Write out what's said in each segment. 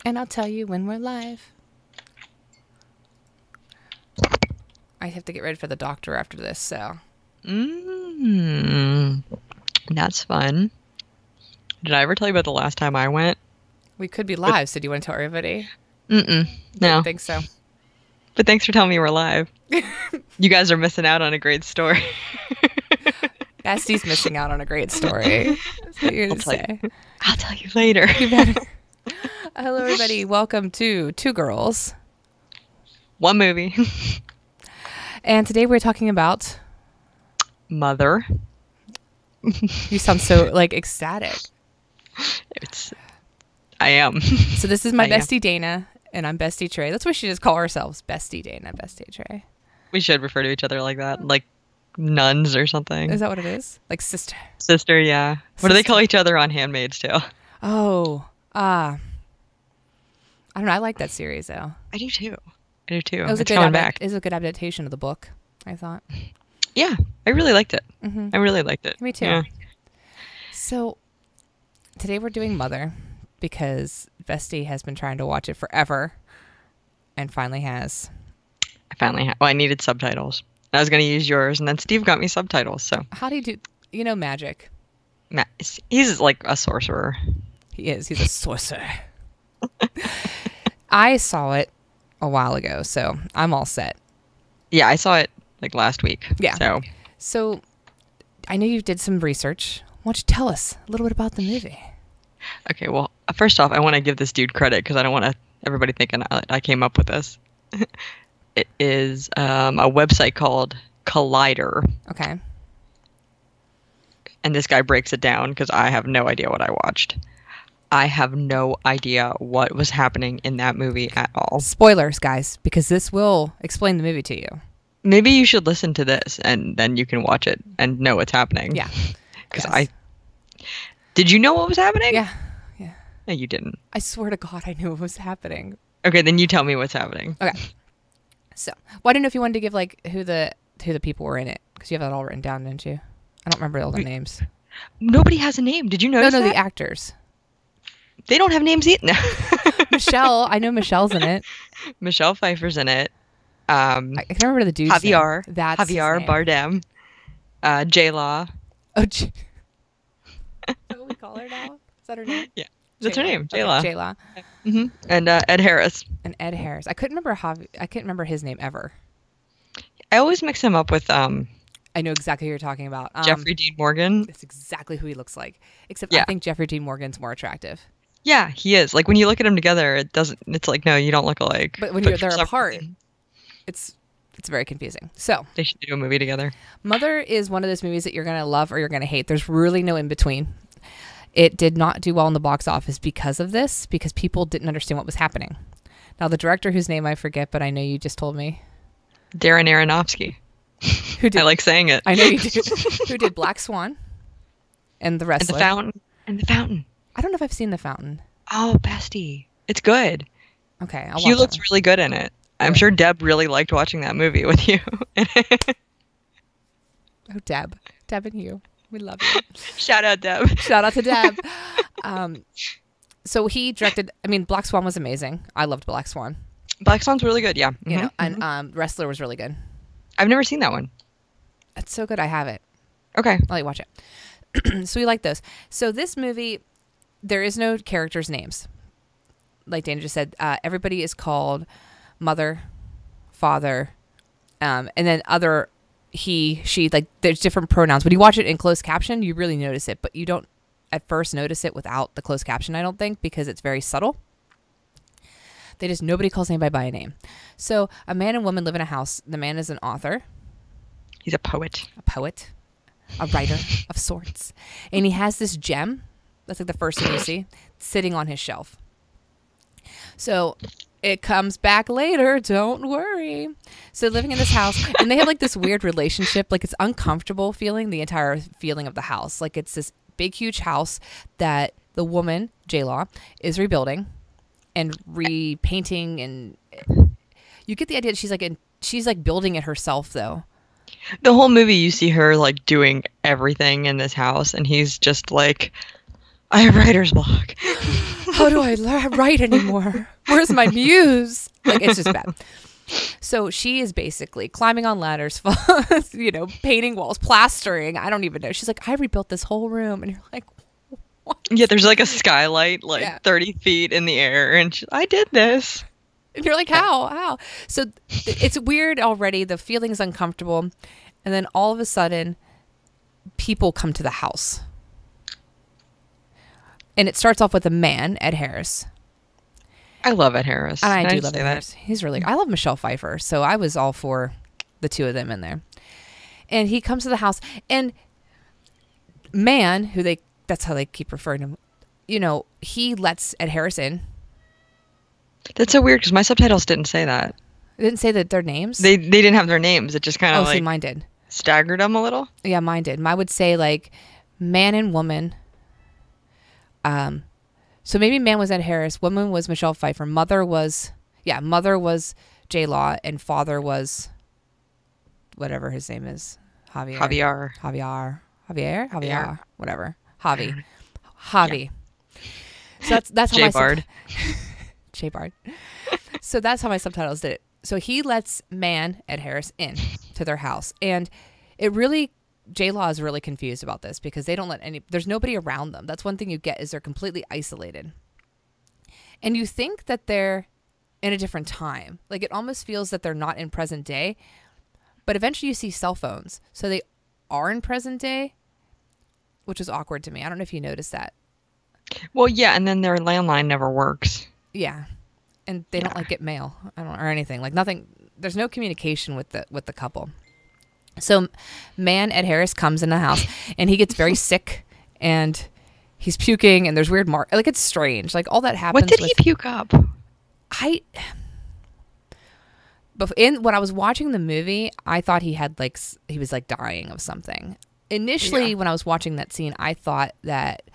And I'll tell you when we're live. I have to get ready for the doctor after this, so. That's fun. Did I ever tell you about the last time I went? We could be live, so do you want to tell everybody? No. Didn't think so. But thanks for telling me we're live. You guys are missing out on a great story. Bestie's missing out on a great story. That's what you're going to say. I'll tell you later. You better. Hello, everybody. Welcome to Two Girls. One movie. And today we're talking about... Mother. You sound so, ecstatic. I am. So this is my bestie Dana, and I'm Bestie Trey. That's what we should just call ourselves. Bestie Dana, Bestie Trey. We should refer to each other like that. Like nuns or something. Is that what it is? Like sister. Sister, yeah. What do they call each other on Handmaid's Tale? Oh, I don't know. I like that series, though. I do too. It's It coming back. It was a good adaptation of the book, I thought. Yeah, I really liked it. Mm-hmm. I really liked it. Me too. Yeah. So today we're doing Mother because Bestie has been trying to watch it forever and finally has. I finally have. Well, I needed subtitles. I was going to use yours, and then Steve got me subtitles. So how do you do? Magic. He's like a sorcerer. He is. He's a sorcerer. I saw it a while ago, so I'm all set. Yeah, I saw it like last week. Yeah. So I know you did some research. Why don't you tell us a little bit about the movie? Okay, well, first off, I want to give this dude credit because I don't want everybody thinking I came up with this. It is a website called Collider. Okay. And this guy breaks it down because I have no idea what I watched. I have no idea what was happening in that movie at all. Spoilers, guys, because this will explain the movie to you. Maybe you should listen to this and then you can watch it and know what's happening. Yeah. Because Did you know what was happening? Yeah. No, you didn't. I swear to God, I knew what was happening. Okay, then you tell me what's happening. Okay. So, well, I didn't know if you wanted to give who the people were in it because you have that all written down, didn't you? I don't remember all their names. Nobody has a name. Did you notice No, that? the actors. They don't have names either. Michelle, I know Michelle's in it. Michelle Pfeiffer's in it. I can't remember the dude's Javier. name. That's Javier Bardem. J-Law. Oh, is that what we call her now? Is that her name? Yeah, that's her name, J-Law. J-Law. J-Law. Mm-hmm. And Ed Harris. And Ed Harris. I couldn't remember his name ever. I always mix him up with I know exactly who you're talking about. Jeffrey Dean Morgan. That's exactly who he looks like. Except Yeah. I think Jeffrey Dean Morgan's more attractive. Yeah, he is. Like when you look at them together, it's like, no, you don't look alike. But when they're apart, it's very confusing. So they should do a movie together. Mother is one of those movies that you're going to love or you're going to hate. There's really no in between. It did not do well in the box office because of this, because people didn't understand what was happening. Now, the director, whose name I forget, but I know you just told me. Darren Aronofsky. Who did? I like saying it. I know you do. Who did Black Swan and The Wrestler. And The Fountain. I don't know if I've seen The Fountain. Oh, bestie. It's good. Okay. Hugh looks really good in it. I'm sure Deb really liked watching that movie with you. Oh, Deb. Deb and you. We love you. Shout out, Deb. Shout out to Deb. So he directed, Black Swan was amazing. I loved Black Swan. Black Swan's really good, yeah. Mm-hmm. You know, and Wrestler was really good. I've never seen that one. It's so good. I have it. Okay. I'll let you watch it. So we like those. So this movie, there is no characters' names. Like Dana just said, everybody is called Mother, Father, and then other, he, she, there's different pronouns. When you watch it in closed caption, you really notice it, but you don't at first notice it without the closed caption, I don't think, because it's very subtle. Nobody calls anybody by a name. So a man and woman live in a house. The man is an author. He's a poet. A writer of sorts. And he has this gem, that's like the first thing you see, sitting on his shelf. So it comes back later, don't worry. So living in this house, and they have this weird relationship, it's uncomfortable feeling, the entire feeling of the house. It's this big, huge house that the woman, J-Law, is rebuilding and repainting, and you get the idea that she's building it herself, though. The whole movie, you see her doing everything in this house, and he's just I have writer's block. How do I write anymore? Where's my muse? Like, it's just bad. So she is basically climbing on ladders, painting walls, plastering. I don't even know. She's like, I rebuilt this whole room. And you're like, what? Yeah, there's like a skylight, like Yeah. 30 feet in the air. And I did this. And you're like, how? So it's weird already. The feeling's uncomfortable. And then all of a sudden, people come to the house. And it starts off with a man, Ed Harris. I love Ed Harris. And I Can do just love say Ed that? Harris. He's really, I love Michelle Pfeiffer. So I was all for the two of them in there. And he comes to the house. And man, that's how they keep referring to him, he lets Ed Harris in. That's so weird because my subtitles didn't say that. It didn't say that their names. They didn't have their names. It just kind of see, like mine did. staggered them a little. Yeah, mine did. Mine would say like man and woman. So maybe man was Ed Harris, woman was Michelle Pfeiffer, mother was J Law, and father was whatever his name is, Javier, whatever, Javi. So that's how J my Bard. J Bard. So that's how my subtitles did it. So he lets man, Ed Harris, in to their house, and it really. J-Law is really confused about this because they don't there's nobody around them. That's one thing you get is they're completely isolated. And you think that they're in a different time. Like it almost feels that they're not in present day, but eventually you see cell phones. So they are in present day, which is awkward to me. I don't know if you noticed that. Well, yeah, and then their landline never works. Yeah. And they don't get mail or anything. Like nothing. There's no communication with the couple. So man, Ed Harris comes in the house and he gets very sick and he's puking and there's weird like it's strange. Like all that happens. What did he puke up? When I was watching the movie, I thought he was like dying of something. Initially, when I was watching that scene, I thought that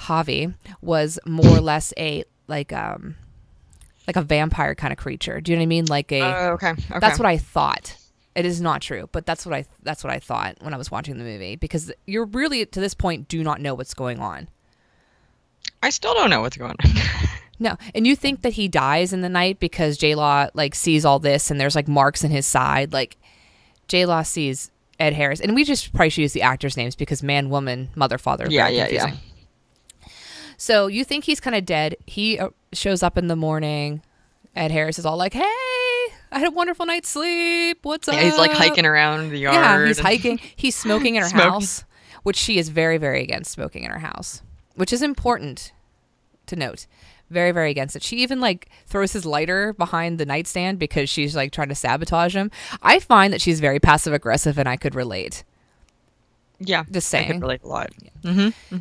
Javi was more or less a vampire kind of creature. Do you know what I mean? Like okay. That's what I thought. It is not true, but that's what I thought when I was watching the movie because you're really to this point do not know what's going on. I still don't know what's going on. No, and you think that he dies in the night because J-Law like sees all this and there's like marks in his side. Like J-Law sees Ed Harris, and we just probably should use the actors' names because man, woman, mother, father. Yeah. So you think he's kind of dead. He shows up in the morning. Ed Harris is all like, "Hey, I had a wonderful night's sleep. What's up?" Yeah, he's like hiking around the yard. Yeah, he's hiking. He's smoking in her house, which she is very, very against smoking in her house, which is important to note. Very, very against it. She even like throws his lighter behind the nightstand because she's like trying to sabotage him. I find that she's very passive aggressive, and I could relate. Yeah, Just saying. I could relate a lot.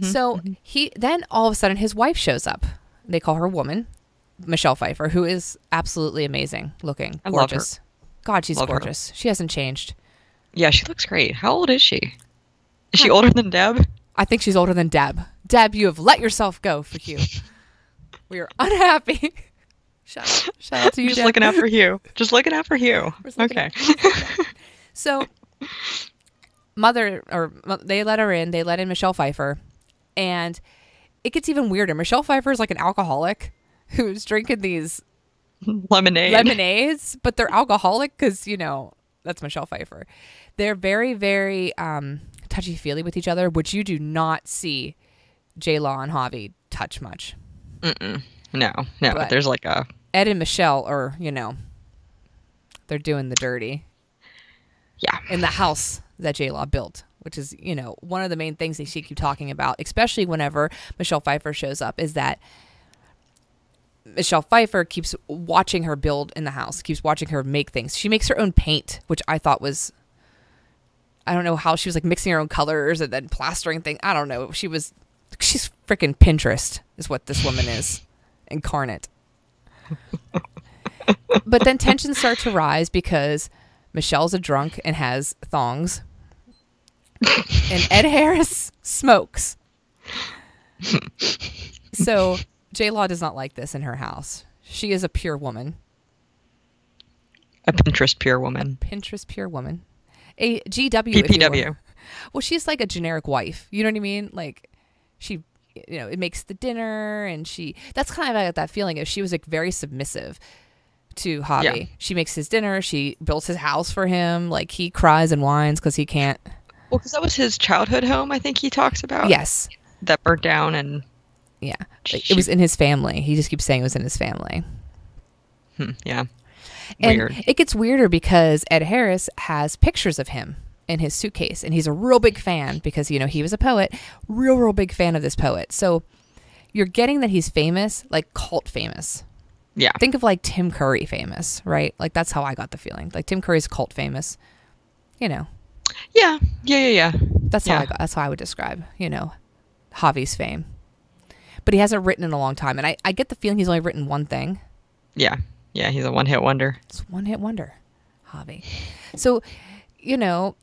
So he then all of a sudden his wife shows up. They call her woman, Michelle Pfeiffer, who is absolutely amazing looking, I love her. gorgeous. God, she's Love her. gorgeous. She hasn't changed. Yeah, she looks great. How old is she? Is she older than Deb? I think she's older than Deb. Deb, you have let yourself go for Hugh. We are unhappy. Shout out to you, Just Deb. looking out for Hugh. Just looking out for Hugh. Okay. So, they let her in. They let in Michelle Pfeiffer, and it gets even weirder. Michelle Pfeiffer is like an alcoholic who's drinking these lemonades, but they're alcoholic because that's Michelle Pfeiffer. They're very, very touchy-feely with each other, which you do not see J-Law and Javi touch much. No. But there's like a Ed and Michelle are, they're doing the dirty. Yeah. In the house that J-Law built, which is, one of the main things they keep talking about, especially whenever Michelle Pfeiffer shows up, is that Michelle Pfeiffer keeps watching her build in the house, keeps watching her make things. She makes her own paint, which I thought was, I don't know how she was like mixing her own colors and then plastering things. I don't know. She's freaking Pinterest is what this woman is incarnate. But then tensions start to rise because Michelle's a drunk and has thongs. And Ed Harris smokes. So J-Law does not like this in her house. She is a pure woman. a Pinterest pure woman. Pinterest pure woman. A GW. if you PPW. will. Well, she's like a generic wife. You know what I mean? Like, she it makes the dinner, and that's kind of like that feeling of she was like very submissive to Javi. Yeah. She makes his dinner, she builds his house for him, like he cries and whines because he can't. Well, because that was his childhood home, I think he talks about. Yes. That burnt down, and Yeah. It was in his family. He just keeps saying it was in his family. Yeah. And Weird. it gets weirder because Ed Harris has pictures of him in his suitcase, and he's a real big fan because, he was a poet, real big fan of this poet. So you're getting that he's famous, like cult famous. Yeah. Think of like Tim Curry famous, right? Like that's how I got the feeling. Like Tim Curry's cult famous, Yeah. That's how that's how I would describe, Javi's fame. But he hasn't written in a long time, and I get the feeling he's only written one thing. Yeah. Yeah, he's a one-hit wonder. It's one-hit wonder, Javi. So,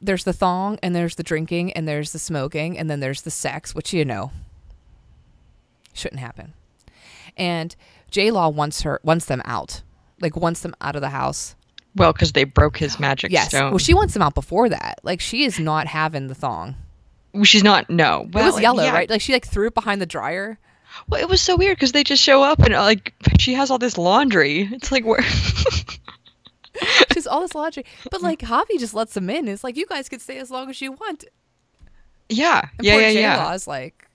there's the thong, and there's the drinking, and there's the smoking, and then there's the sex, which shouldn't happen. And J-Law wants them out, wants them out of the house. Well, because they broke his magic stone. Well, she wants them out before that. Like, she is not having the thong. She's not. No. Well, it was yellow, right? Like she threw it behind the dryer. Well, it was so weird because they just show up and she has all this laundry. It's like where. Just all this laundry, but Javi just lets them in. It's like you guys can stay as long as you want. Yeah. And poor J-Law is like,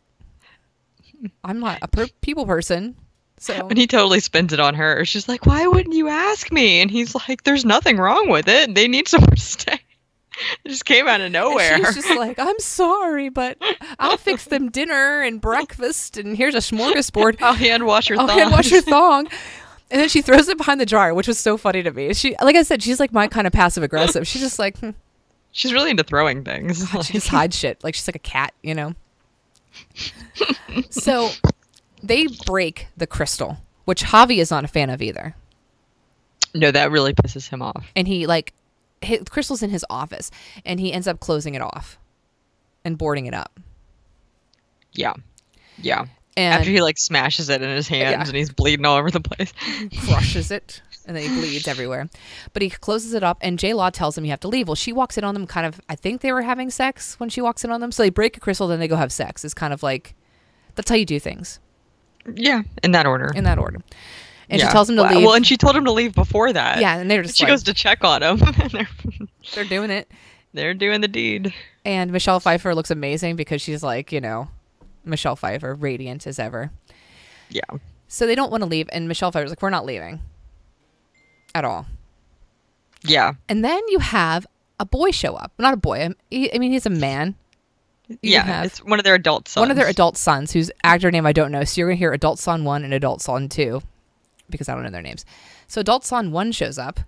I'm not a people person. So and he totally spins it on her. She's like, "Why wouldn't you ask me?" And he's like, "There's nothing wrong with it. They need somewhere to stay." It just came out of nowhere. And she's just like, "I'm sorry, but I'll fix them dinner and breakfast, and here's a smorgasbord. I'll hand wash your thong." I'll hand wash your thong." And then she throws it behind the dryer, which was so funny to me. She, like I said, she's like my kind of passive aggressive. She's just like, She's really into throwing things. She just hides shit. Like she's like a cat, So they break the crystal, which Javi is not a fan of either. No, that really pisses him off. And he the crystal's in his office, and he ends up closing it off and boarding it up. Yeah. And after he smashes it in his hands and he's bleeding all over the place. Crushes it, and then he bleeds everywhere. But he closes it up, and J-Law tells him you have to leave. Well, she walks in on them kind of, I think they were having sex when she walks in on them. So they break a crystal, then they go have sex. It's kind of like, that's how you do things. Yeah, in that order. And she tells him to leave. Well, and she told him to leave before that. Yeah, and they're just she goes to check on him. They're doing it. They're doing the deed. And Michelle Pfeiffer looks amazing because she's Michelle Pfeiffer, radiant as ever. Yeah. So they don't want to leave, and Michelle Pfeiffer's like, we're not leaving. At all. Yeah. And then you have a boy show up. Not a boy. He's a man. It's one of their adult sons. One of their adult sons, whose actor name I don't know. So you're going to hear Adult Son 1 and Adult Son 2, because I don't know their names. So Adult Son 1 shows up.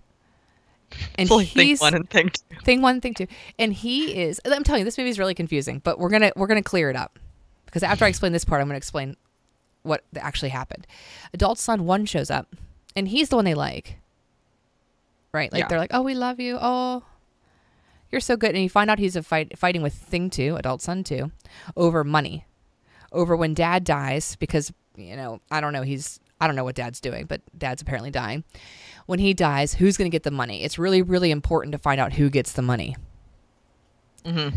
And he's Thing 1 and Thing 2. Thing 1, Thing 2. And he is, I'm telling you, this movie is really confusing, but we're gonna clear it up. Because after I explain this part, I'm going to explain what actually happened. Adult Son 1 shows up, and he's the one they like. Right? They're like, oh, we love you. Oh, you're so good. And you find out he's fighting with Thing 2, Adult Son 2, over money. Over when Dad dies, because, I don't know what Dad's doing, but Dad's apparently dying. When he dies, who's going to get the money? It's really, really important to find out who gets the money. Mm-hmm.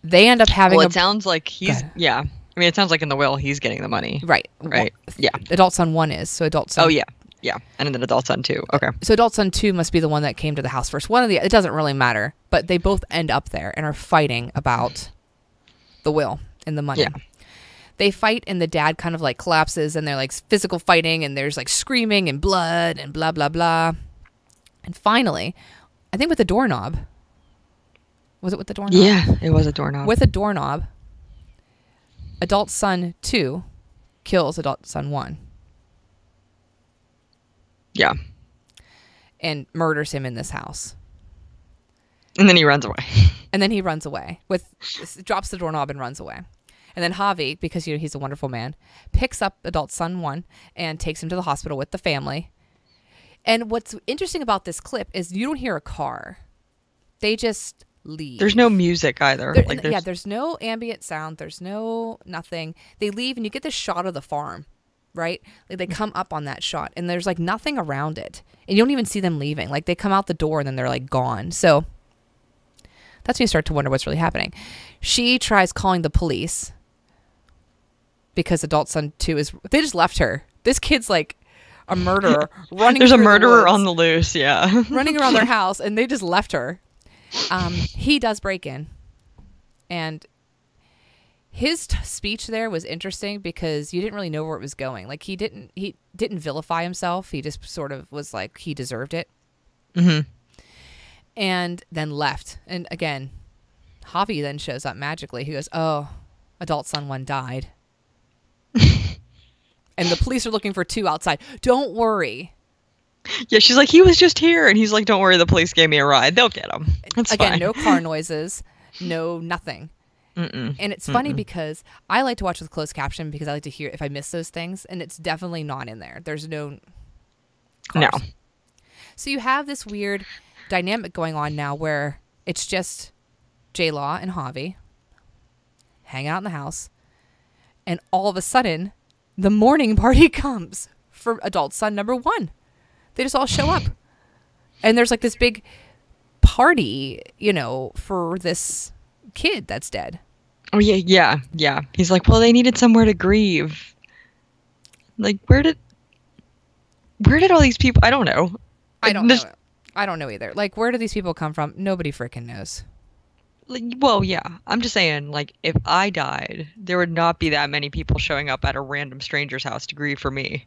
They end up having it sounds like he's, yeah. It sounds like in the will, he's getting the money. Right. Yeah. Adult Son 1 is. So Adult Son. Oh, yeah. Yeah. And then Adult Son 2. Okay. So Adult Son 2 must be the one that came to the house first. It doesn't really matter, but they both end up there and are fighting about the will and the money. Yeah. They fight, and the dad kind of collapses, and they're physical fighting, and there's screaming and blood and blah, blah, blah. And finally, I think with the doorknob. Was it with the doorknob? Yeah, it was a doorknob. With a doorknob, Adult Son 2 kills Adult Son 1. Yeah. And murders him in this house. And then he runs away. Drops the doorknob and runs away. And then Javi, because he's a wonderful man, picks up Adult Son 1 and takes him to the hospital with the family. And what's interesting about this clip is you don't hear a car. They just leave. There's no music either. There's no ambient sound. There's no nothing. They leave, and you get this shot of the farm, right? They come up on that shot, and there's nothing around it, and you don't even see them leaving. They come out the door, and then they're gone. So that's when you start to wonder what's really happening. She tries calling the police, because adult son 2 is, they just left her. This kid's like a murderer running. There's a murderer on the loose, yeah. running around their house, and they just left her. He does break in, and his speech there was interesting because you didn't really know where it was going. Like he didn't vilify himself. He just sort of was like he deserved it. Mm-hmm. And then left. And again, Javi then shows up magically. He goes, "Oh, adult son 1 died." And the police are looking for 2 outside. Don't worry. Yeah, she's like, he was just here. And he's like, don't worry, the police gave me a ride. They'll get him. It's again, fine. no car noises, no nothing. Mm-mm. And it's funny because I like to watch with closed caption because I like to hear if I miss those things. And it's definitely not in there. There's no cars. No. So you have this weird dynamic going on now where it's just J-Law and Javi hang out in the house. And all of a sudden, the morning party comes for adult son number 1. They just all show up. And there's like this big party, for this kid that's dead. Oh, yeah. He's like, well, they needed somewhere to grieve. Like, where did all these people... I don't know. I don't know. I don't know either. Like, where do these people come from? Nobody freaking knows. Well, yeah. I'm just saying, like, if I died, there would not be that many people showing up at a random stranger's house to grieve for me.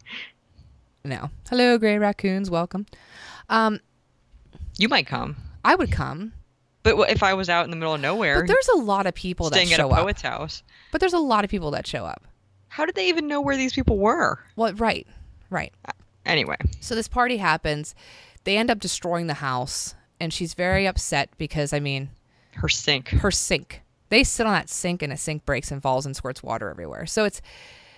No. Hello, gray raccoons. Welcome. You might come. I would come. But if I was out in the middle of nowhere... But there's a lot of people that show up. Staying at a poet's house. But there's a lot of people that show up. How did they even know where these people were? Well, right. Anyway. So this party happens. They end up destroying the house. And she's very upset because, Her sink. They sit on that sink and a sink breaks and falls and squirts water everywhere. So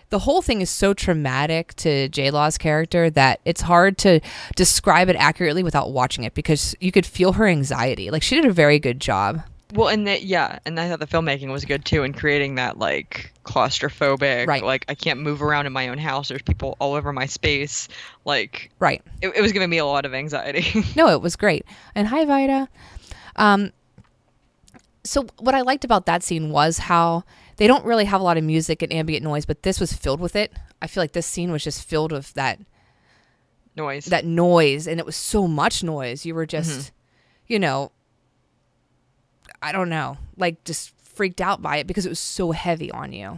the whole thing is so traumatic to J-Law's character that it's hard to describe it accurately without watching it because you could feel her anxiety. Like she did a very good job. Well, and I thought the filmmaking was good too in creating that like claustrophobic, right. Like I can't move around in my own house. There's people all over my space. Like, right. It was giving me a lot of anxiety. No, it was great. And hi, Vida. So what I liked about that scene was how they don't really have a lot of music and ambient noise, but this was filled with it. I feel like this scene was just filled with that noise. And it was so much noise. You were just, I don't know, like just freaked out by it because it was so heavy on you.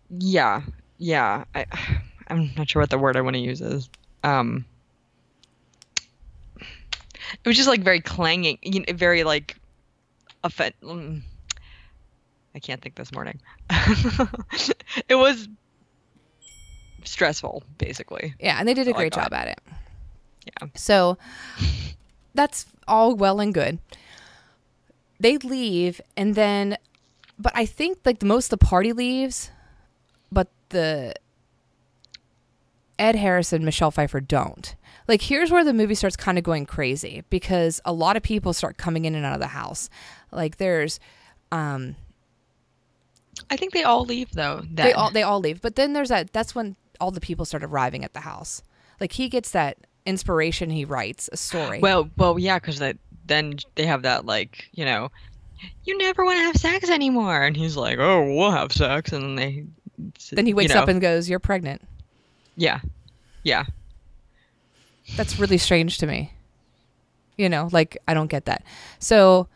Yeah. I'm not sure what the word I want to use is. It was just like very clanging, very like I can't think this morning. It was stressful, basically. Yeah, and they did a great job at it. Yeah. So that's all well and good. They leave, and then, but I think like most of the party leaves, but the Ed Harris and Michelle Pfeiffer don't. Like, here's where the movie starts kind of going crazy because a lot of people start coming in and out of the house. Like, there's, I think they all leave though. They all leave, but then there's that's when all the people start arriving at the house. Like, he gets that inspiration. He writes a story. Well, yeah, because then they have that like, you never want to have sex anymore, and he's like, oh, we'll have sex, and then he wakes up and goes, you're pregnant. Yeah. That's really strange to me. Like, I don't get that. So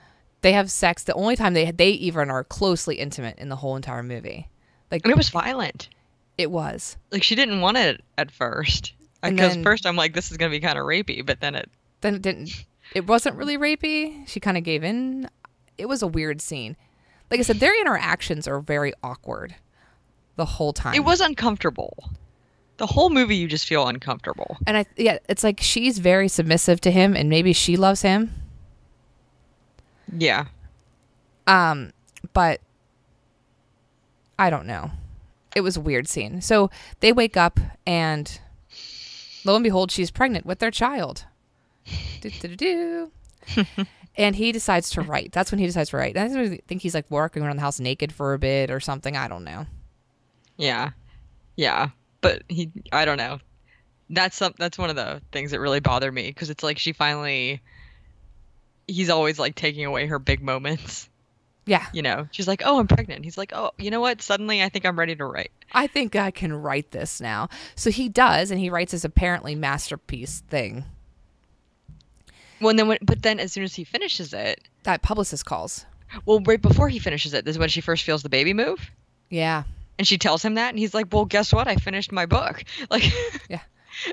they have sex. The only time they even are closely intimate in the whole entire movie. Like, and it was violent. It was. Like, she didn't want it at first. Because first I'm like, this is going to be kind of rapey, but then it didn't. It wasn't really rapey. She kind of gave in. It was a weird scene. Like I said, their interactions are very awkward the whole time. It was uncomfortable. The whole movie, you just feel uncomfortable. And it's like she's very submissive to him, and maybe she loves him. Yeah. But I don't know. It was a weird scene. So they wake up, and lo and behold, she's pregnant with their child. And he decides to write. That's when he decides to write. I think he's like walking around the house naked for a bit or something. I don't know. Yeah. But I don't know. That's one of the things that really bothered me because it's like he's always like taking away her big moments. Yeah. You know, she's like, oh, I'm pregnant. He's like, oh, you know what? Suddenly I think I'm ready to write. I think I can write this now. So he does, and he writes this apparently masterpiece thing. Well, and then but then as soon as he finishes it, that publicist calls. Well, right before he finishes it, this is when she first feels the baby move. Yeah. And she tells him that, and he's like, well, guess what? I finished my book. Like, yeah.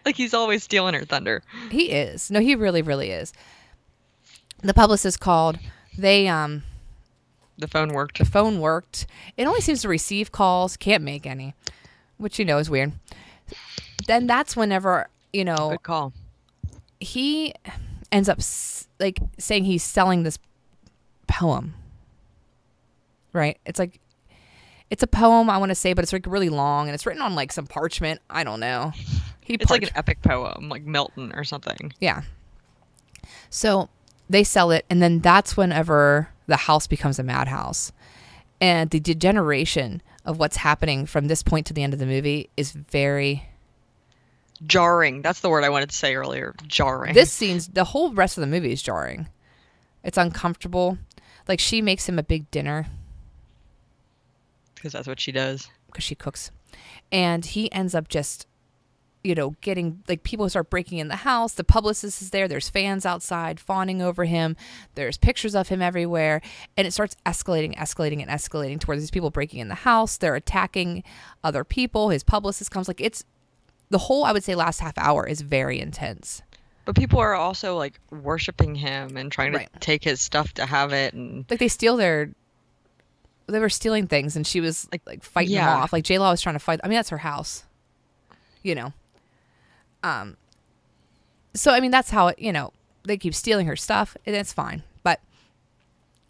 Like he's always stealing her thunder. He is. No, he really, really is. The publicist called. They, The phone worked. The phone worked. It only seems to receive calls, can't make any, which, you know, is weird. Then that's whenever, you know. Good call. He ends up, like, saying he's selling this poem. Right? It's like, it's a poem, I want to say, but it's like really long, and it's written on like some parchment. I don't know. It's like an epic poem, like Milton or something. Yeah. So they sell it, and then that's whenever the house becomes a madhouse. And the degeneration of what's happening from this point to the end of the movie is very jarring. That's the word I wanted to say earlier. Jarring. The whole rest of the movie is jarring. It's uncomfortable. Like, she makes him a big dinner. Because that's what she does. Because she cooks. And he ends up just, you know, getting, like, people start breaking in the house. The publicist is there. There's fans outside fawning over him. There's pictures of him everywhere. And it starts escalating towards these people breaking in the house. They're attacking other people. His publicist comes. Like, it's, the whole, I would say, last half hour is very intense. But people are also, like, worshiping him and trying to take his stuff to have it. And like, they were stealing things, and she was like fighting them off. Like, J-Law was trying to fight. I mean, that's her house, you know. So I mean, that's how it, you know, they keep stealing her stuff, and it's fine. But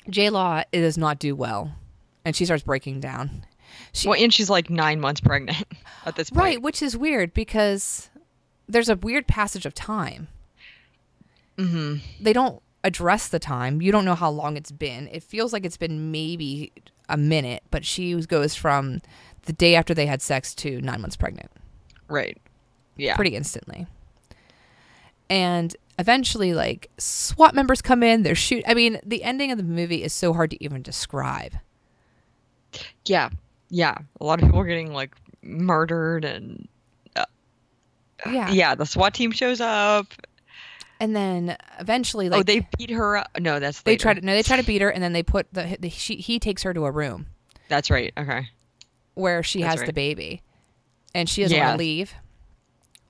J-Law does not do well, and she starts breaking down. And she's like 9 months pregnant at this point. Right, which is weird because there's a weird passage of time. Mm-hmm. They don't address the time. You don't know how long it's been. It feels like it's been maybe a minute, but she goes from the day after they had sex to 9 months pregnant. Right. Yeah. Pretty instantly. And eventually, like, SWAT members come in. They're I mean, the ending of the movie is so hard to even describe. Yeah. Yeah. A lot of people are getting, like, murdered and... Yeah, the SWAT team shows up. And then eventually, like, they beat her up. No, that's later. They try to beat her, and then they put he takes her to a room. That's right. Okay. Where she has the baby, and she doesn't want to leave.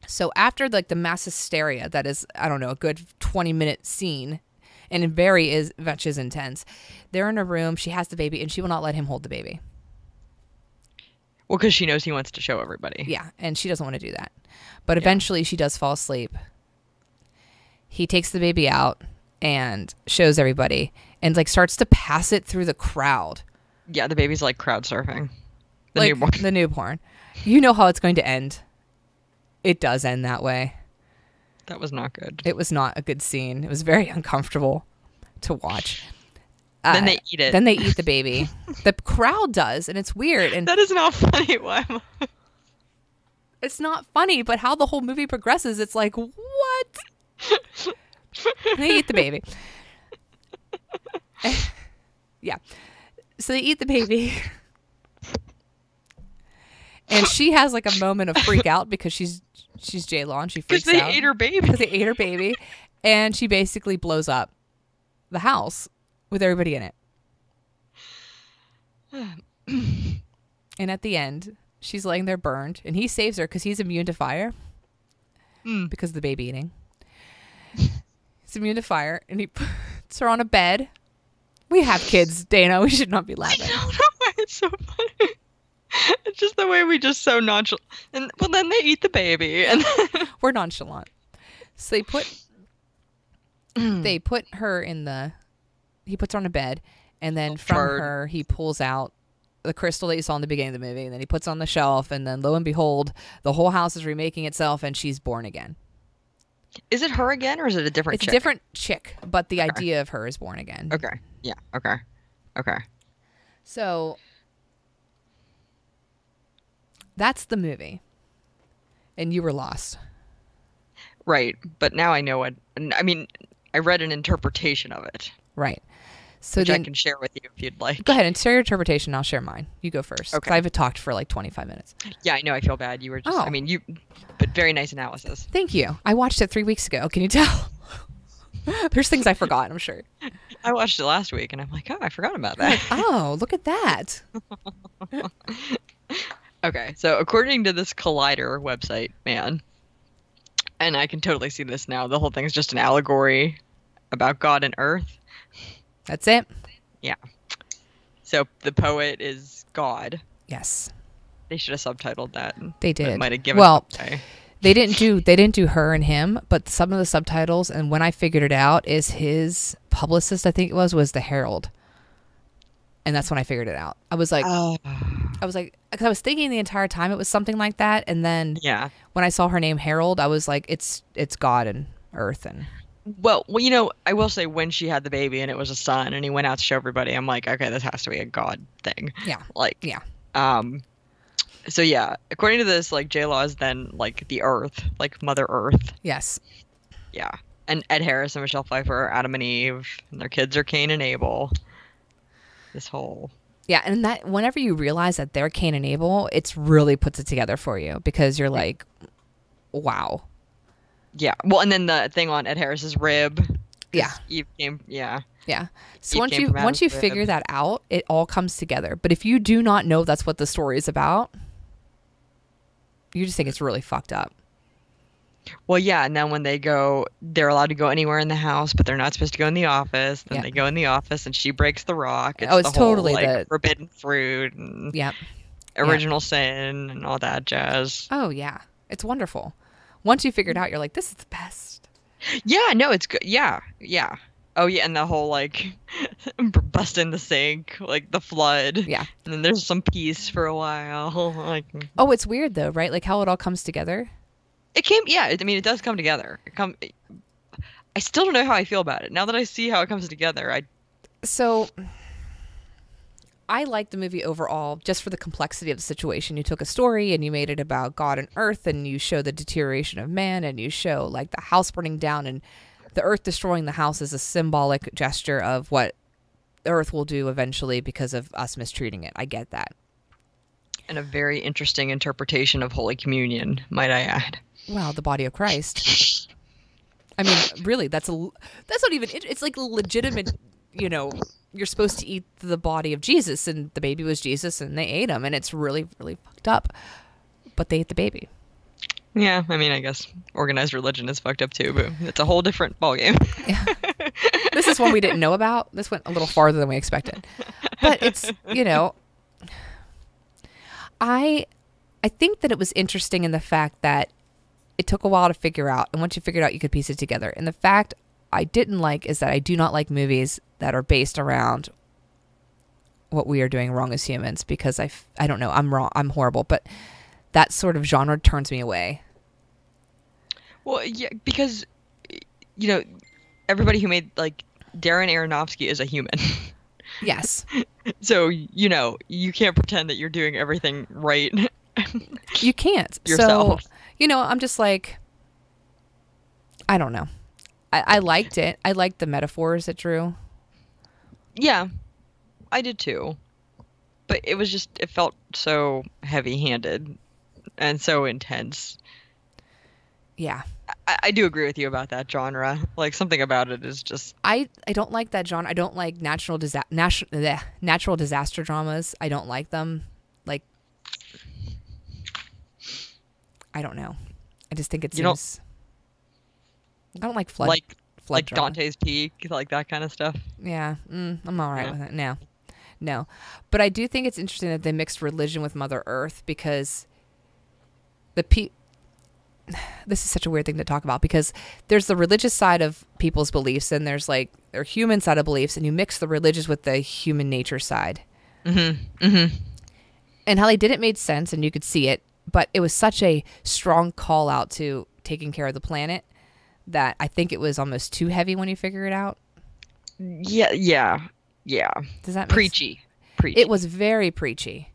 So after, like, the mass hysteria that is, I don't know, a good 20-minute scene, and much is intense. They're in a room. She has the baby, and she will not let him hold the baby. Well, because she knows he wants to show everybody. Yeah, and she doesn't want to do that. But eventually, she does fall asleep. He takes the baby out and shows everybody and, like, starts to pass it through the crowd. Yeah, the baby's like crowd surfing. The newborn. You know how it's going to end. It does end that way. That was not good. It was not a good scene. It was very uncomfortable to watch. Then they eat it. Then they eat the baby. The crowd does, and it's weird. And that is not funny. Why? It's not funny, but how the whole movie progresses, it's like, what? They eat the baby. Yeah. So they eat the baby. And she has, like, a moment of freak out because she's J-Law and she freaks out. Because they ate her baby. Because they ate her baby. And she basically blows up the house with everybody in it. And at the end, she's laying there burned. And he saves her because he's immune to fire. Because of the baby eating. He's immune to fire, and he puts her on a bed. We have kids, Dana. We should not be laughing. I don't know why it's so funny. It's just the way we just so nonchalant. And well, then they eat the baby, and we're nonchalant. So they put her in he puts her on a bed, and then from her he pulls out the crystal that you saw in the beginning of the movie, and then he puts it on the shelf, and then lo and behold, the whole house is remaking itself, and she's born again. Is it her again, or is it a different chick? It's a different chick, but the idea of her is born again. Okay. Yeah. Okay. So that's the movie. And you were lost. Right. But now I know what... I mean, I read an interpretation of it. Right. So which then, I can share with you if you'd like. Go ahead and share your interpretation. I'll share mine. You go first. Okay. I've talked for like 25 minutes. Yeah, I know. I feel bad. You were just, I mean, but very nice analysis. Thank you. I watched it 3 weeks ago. Can you tell? There's things I forgot, I'm sure. I watched it last week and I'm like, oh, I forgot about that. Oh, look at that. Okay, so according to this Collider website, man, and I can totally see this now, the whole thing's just an allegory about God and Earth. That's it? Yeah. So the poet is God. Yes. They should have subtitled that. They did. That might have given away. They didn't do her and him, but some of the subtitles, and when I figured it out, is his publicist, I think it was the Herald. And that's when I figured it out. I was like, because I was thinking the entire time it was something like that, and then when I saw her name Harold, I was like, it's God and Earth. And well, you know, I will say when she had the baby and it was a son and he went out to show everybody, I'm like, okay, this has to be a God thing. Yeah. Like, yeah. So yeah, according to this, like J-Law is then like the Earth, like Mother Earth. Yes. Yeah. And Ed Harris and Michelle Pfeiffer are Adam and Eve, and their kids are Cain and Abel. This whole. Yeah, and that whenever you realize that they're Cain and Abel, it's really puts it together for you because you're like, wow. Yeah. Well, and then the thing on Ed Harris's rib. Yeah. Eve came. Yeah. Yeah. So once you figure that out, it all comes together. But if you do not know that's what the story is about, you just think it's really fucked up. Well, yeah, and then when they go, they're allowed to go anywhere in the house, but they're not supposed to go in the office. Then they go in the office, and she breaks the rock. It's the totally whole, the forbidden fruit and original sin and all that jazz. Oh, yeah. It's wonderful. Once you figure it out, you're like, this is the best. Yeah, no, it's good. Yeah, yeah. Oh, yeah, and the whole, like, busting the sink, like, the flood. Yeah. And then there's some peace for a while. Like, oh, it's weird, though, right? Like, how it all comes together. I mean, it does come together. I still don't know how I feel about it. Now that I see how it comes together, So, I like the movie overall just for the complexity of the situation. You took a story and you made it about God and Earth, and you show the deterioration of man, and you show, like, the house burning down, and the Earth destroying the house is a symbolic gesture of what the Earth will do eventually because of us mistreating it. I get that. And a very interesting interpretation of Holy Communion, might I add. Well, the body of Christ. I mean, really, that's not even, it's like legitimate, you know, you're supposed to eat the body of Jesus, and the baby was Jesus, and they ate him, and it's really, really fucked up. But they ate the baby. Yeah, I mean, I guess organized religion is fucked up too, but it's a whole different ballgame. Yeah. This is one we didn't know about. This went a little farther than we expected. But it's, you know, I think that it was interesting in the fact that it took a while to figure out, and once you figured out, you could piece it together. And the fact I didn't like is that I do not like movies that are based around what we are doing wrong as humans, because I don't know, I'm wrong, I'm horrible, but that sort of genre turns me away. Well, yeah, because, you know, everybody who made, like, Darren Aronofsky is a human. Yes. So, you know, you can't pretend that you're doing everything right. You can't. Yourself. So, you know, I'm just like, I don't know. I liked it. I liked the metaphors it drew. Yeah, I did too. But it was just, it felt so heavy-handed and so intense. Yeah. I do agree with you about that genre. Like, something about it is just... I don't like that genre. I don't like natural disaster dramas. I don't like them. Like, I don't know. I just think it seems... I don't like flood. Like drama. Dante's Peak, like that kind of stuff. Yeah, I'm all right with it. No. But I do think it's interesting that they mixed religion with Mother Earth, because this is such a weird thing to talk about, because there's the religious side of people's beliefs, and there's like their human side of beliefs, and you mix the religious with the human nature side. Mm-hmm. Mm-hmm. And how they did it made sense, and you could see it, but it was such a strong call out to taking care of the planet that I think it was almost too heavy when you figure it out. Yeah. Does that make preachy? It was very preachy.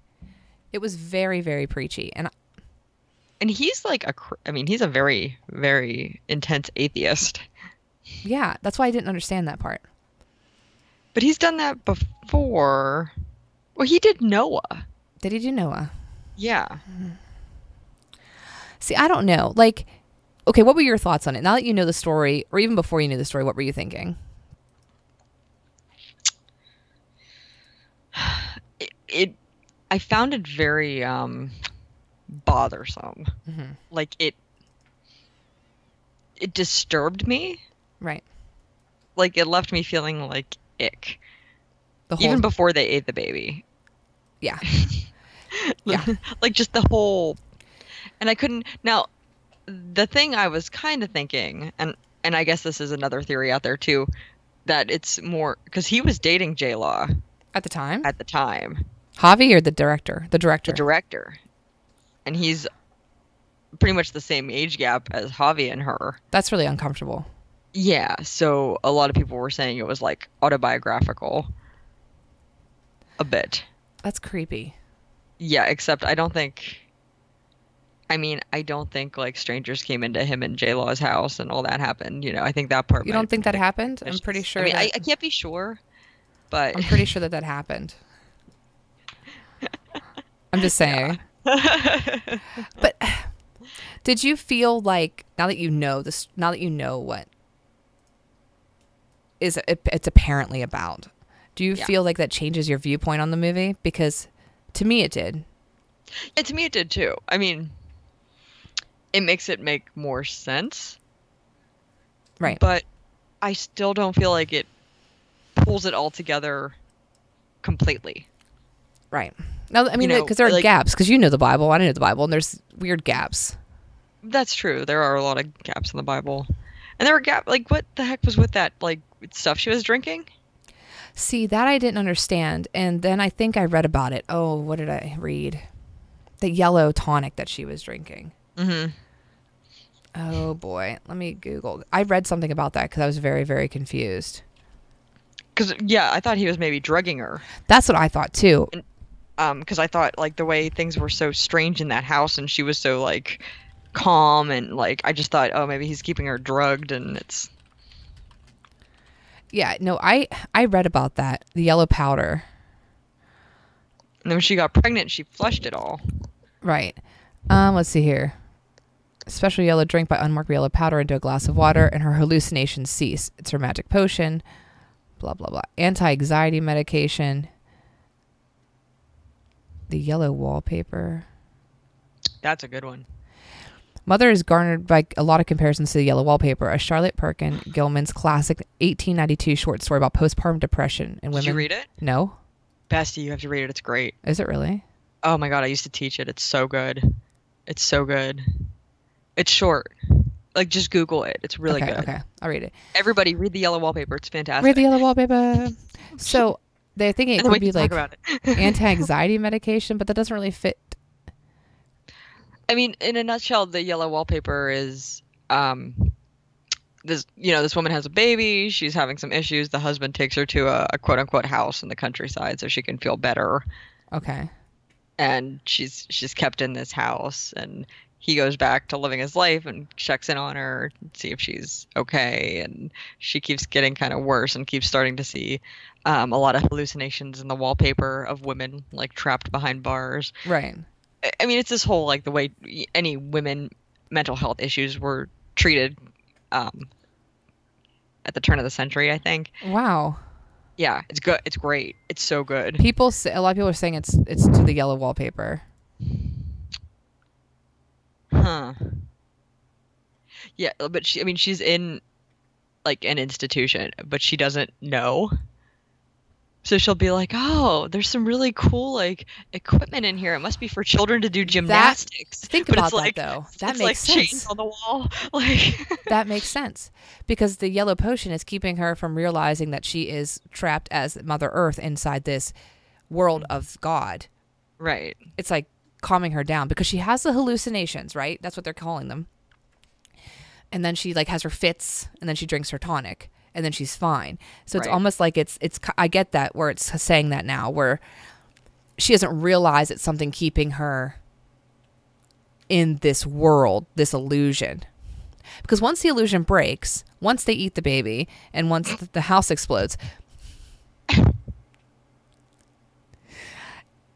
It was very, very preachy, and he's like he's a very, very intense atheist. Yeah, that's why I didn't understand that part. But he's done that before. Well, he did Noah. Did he do Noah? Yeah. See, I don't know. Like, okay, what were your thoughts on it? Now that you know the story, or even before you knew the story, what were you thinking? I found it very bothersome. Mm-hmm. Like it disturbed me. Right. Like it left me feeling like ick. The whole, even before they ate the baby. Yeah. Yeah. Like just the whole, and I couldn't. Now, the thing I was kind of thinking, and I guess this is another theory out there too, that it's more because he was dating J-Law At the time? at the time. Javi or the director? The director. The director. And he's pretty much the same age gap as Javi and her. That's really uncomfortable. Yeah, so a lot of people were saying it was like autobiographical. A bit. That's creepy. Yeah, except I don't think like strangers came into him and J-Law's house and all that happened. You know, I think that part. You don't think that happened? I'm pretty sure. I can't be sure, but I'm pretty sure that happened. I'm just saying. Yeah. But did you feel like now that you know this, now that you know what it's apparently about, do you feel like that changes your viewpoint on the movie? Because to me it did. Yeah, to me it did too. I mean, it makes it make more sense. Right. But I still don't feel like it pulls it all together completely. Right. Now, I mean, because there are gaps, because you know the Bible, I know the Bible, and there's weird gaps. That's true. There are a lot of gaps in the Bible. And there were gaps, like, what the heck was with that, like, stuff she was drinking? See, that I didn't understand, and then I think I read about it. Oh, what did I read? The yellow tonic that she was drinking. Mm-hmm. Oh, boy. Let me Google. I read something about that because I was very, very confused. Because, yeah, I thought he was maybe drugging her. That's what I thought, too. Because I thought, like, the way things were so strange in that house and she was so, like, calm and, like, I just thought, oh, maybe he's keeping her drugged and it's... Yeah, no, I read about that, the yellow powder. And then when she got pregnant, she flushed it all. Right. Let's see here. A special yellow drink by unmarked yellow powder into a glass of water and her hallucinations cease. It's her magic potion. Blah, blah, blah. Anti-anxiety medication. The yellow wallpaper. That's a good one. Mother is garnered by a lot of comparisons to the yellow wallpaper, a Charlotte Perkin Gilman's classic 1892 short story about postpartum depression and women. Did you read it? No. Bestie, you have to read it. It's great. Is it really? Oh my God, I used to teach it. It's so good. It's so good. It's short. Like, just Google it. It's really good. Okay, I'll read it. Everybody, read the yellow wallpaper. It's fantastic. Read the yellow wallpaper. So they're thinking it could be like anti-anxiety medication, but that doesn't really fit. I mean, in a nutshell, the yellow wallpaper is this woman has a baby. She's having some issues. The husband takes her to a quote unquote house in the countryside so she can feel better. Okay. And she's kept in this house, and he goes back to living his life and checks in on her, see if she's okay. And she keeps getting kind of worse and keeps starting to see a lot of hallucinations in the wallpaper of women like trapped behind bars. Right. I mean, it's this whole like the way any women mental health issues were treated at the turn of the century, I think. Wow. Yeah, it's good. It's great. It's so good. A lot of people are saying it's to the yellow wallpaper. Huh. Yeah, but she's in like an institution, but she doesn't know. So she'll be like, "Oh, there's some really cool like equipment in here. It must be for children to do gymnastics." Think about that though. That makes sense. Chains on the wall, like that makes sense because the yellow potion is keeping her from realizing that she is trapped as Mother Earth inside this world of God. Right. It's like calming her down because she has the hallucinations, right? That's what they're calling them. And then she like has her fits, and then she drinks her tonic. And then she's fine. So it's almost like it's. I get that where it's saying that now, where she doesn't realize it's something keeping her in this world, this illusion. Because once the illusion breaks, once they eat the baby, and once the house explodes,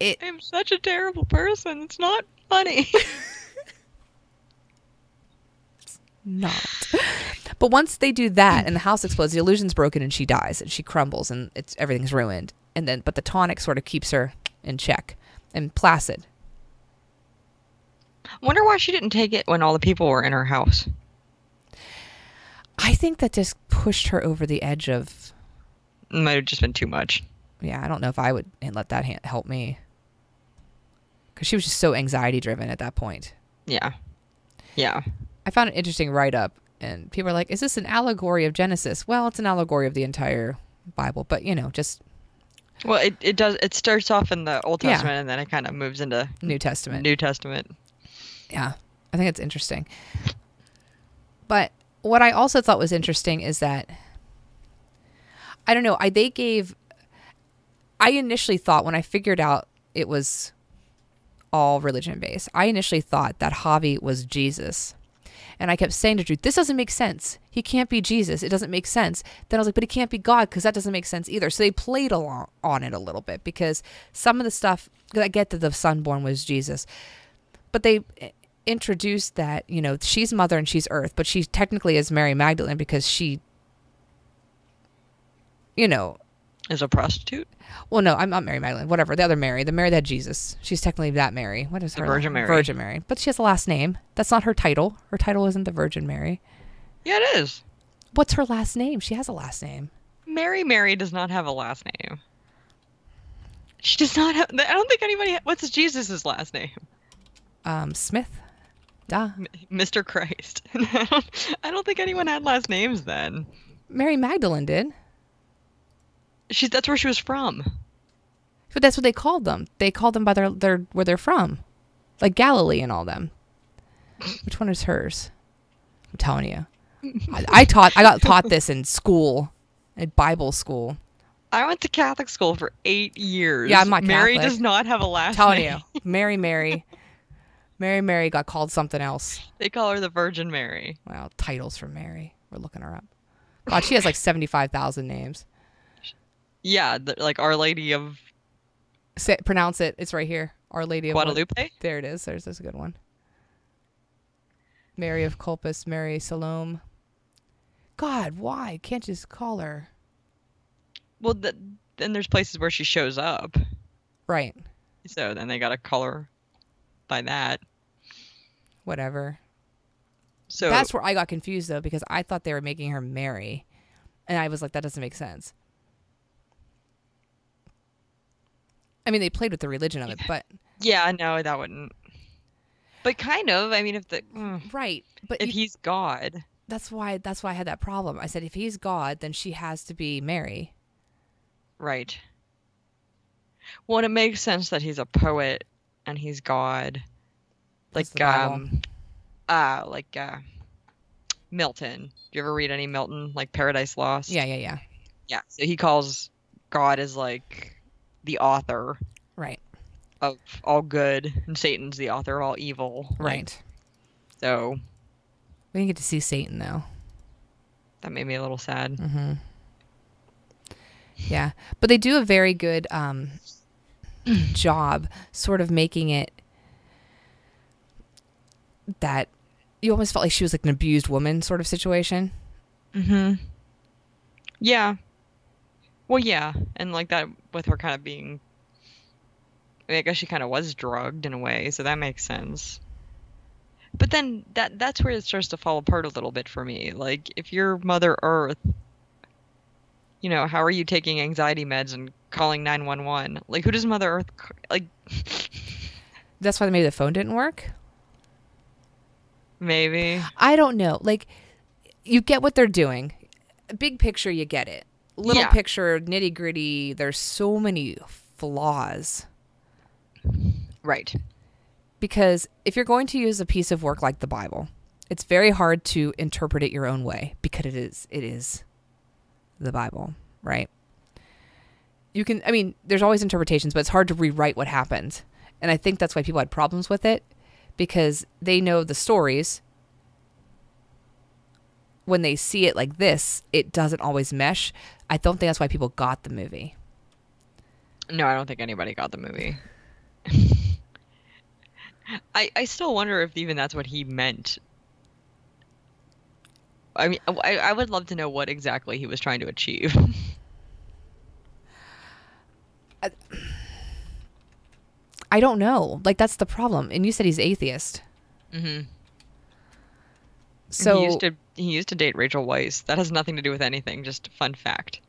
I'm such a terrible person. It's not funny. Not. But once they do that and the house explodes, the illusion's broken and she dies and she crumbles and everything's ruined. And then, but the tonic sort of keeps her in check and placid. I wonder why she didn't take it when all the people were in her house. I think that just pushed her over the edge of... It might have just been too much. Yeah, I don't know if I would let that help me. Because she was just so anxiety-driven at that point. Yeah. Yeah. I found an interesting write-up, and people are like, is this an allegory of Genesis? Well, it's an allegory of the entire Bible, but, just... Well, it does. It starts off in the Old Testament, and then it kind of moves into New Testament. Yeah, I think it's interesting. But what I also thought was interesting is that, I don't know, I initially thought when I figured out it was all religion-based, I initially thought that Javi was Jesus. And I kept saying to Drew, this doesn't make sense. He can't be Jesus. It doesn't make sense. Then I was like, but he can't be God because that doesn't make sense either. So they played along on it a little bit because some of the stuff, I get that the son born was Jesus, but they introduced that, she's mother and she's earth, but she technically is Mary Magdalene because she, is a prostitute. Well, no, I'm not Mary Magdalene. Whatever, the other Mary, the Mary that had Jesus. She's technically that Mary. What is her? Virgin Mary. Virgin Mary. But she has a last name. That's not her title. Her title isn't the Virgin Mary. Yeah, it is. What's her last name? She has a last name. Mary does not have a last name. She does not have. I don't think anybody. What's Jesus' last name? Smith. Duh. Mr. Christ. I don't think anyone had last names then. Mary Magdalene did. That's where she was from. But that's what they called them. They called them by their where they're from, like Galilee and all them. Which one is hers? I'm telling you, I got taught this in school, at Bible school. I went to Catholic school for 8 years. Yeah, I'm not Mary Catholic. does not have a last Telling name. you, Mary got called something else. They call her the Virgin Mary. Well, titles for Mary. We're looking her up. God, she has like 75,000 names. Yeah, like Our Lady of... Pronounce it. It's right here. Our Lady of... Guadalupe? There it is. There's a good one. Mary of Culpus, Mary Salome. God, why? Can't you just call her? Well, then there's places where she shows up. Right. So then they got to call her by that. Whatever. So that's where I got confused, though, because I thought they were making her Mary. And I was like, that doesn't make sense. I mean, they played with the religion of it, but... Yeah, no, that wouldn't. But kind of. I mean, if the... Right. But if he's God... That's why I had that problem. I said, if he's God, then she has to be Mary. Right. Well, and it makes sense that he's a poet and he's God. Like, Milton. Do you ever read any Milton? Like Paradise Lost? Yeah. Yeah, so he calls God as, like, the author. Right. Of all good, and Satan's the author of all evil. Right. Like, so... We didn't get to see Satan, though. That made me a little sad. Mm-hmm. Yeah. But they do a very good job sort of making it that you almost felt like she was like an abused woman sort of situation. Mm-hmm. Yeah. Well, yeah. And like that with her kind of being... I mean, I guess she kind of was drugged in a way, so that makes sense. But then that's where it starts to fall apart a little bit for me. Like, if you're Mother Earth, how are you taking anxiety meds and calling 911? Like, who does Mother Earth... Like... That's why maybe the phone didn't work? Maybe. I don't know. Like, you get what they're doing. Big picture, you get it. Little picture, nitty gritty, there's so many flaws. Right. Because if you're going to use a piece of work like the Bible, it's very hard to interpret it your own way because it is the Bible, right? There's always interpretations, but it's hard to rewrite what happened. And I think that's why people had problems with it, because they know the stories. When they see it like this, it doesn't always mesh. I don't think that's why people got the movie. No, I don't think anybody got the movie. I still wonder if even that's what he meant. I mean, I would love to know what exactly he was trying to achieve. I don't know. Like, that's the problem. And you said he's atheist. Mm-hmm. So he used to date Rachel Weisz. That has nothing to do with anything. Just fun fact.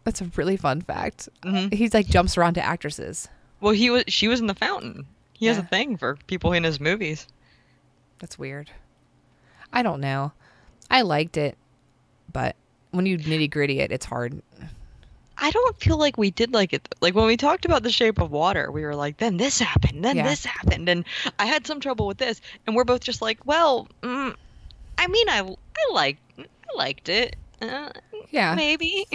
that's a really fun fact. Mm-hmm. He's like jumps around to actresses. Well, she was in The Fountain. He has a Yeah. thing for people in his movies. That's weird. I don't know. I liked it, but when you nitty gritty it, it's hard. I don't feel like we did like it. Like when we talked about The Shape of Water, we were like, then this happened, then Yeah. this happened, and I had some trouble with this, and we're both just like, well, I mean, I liked it, Yeah. maybe,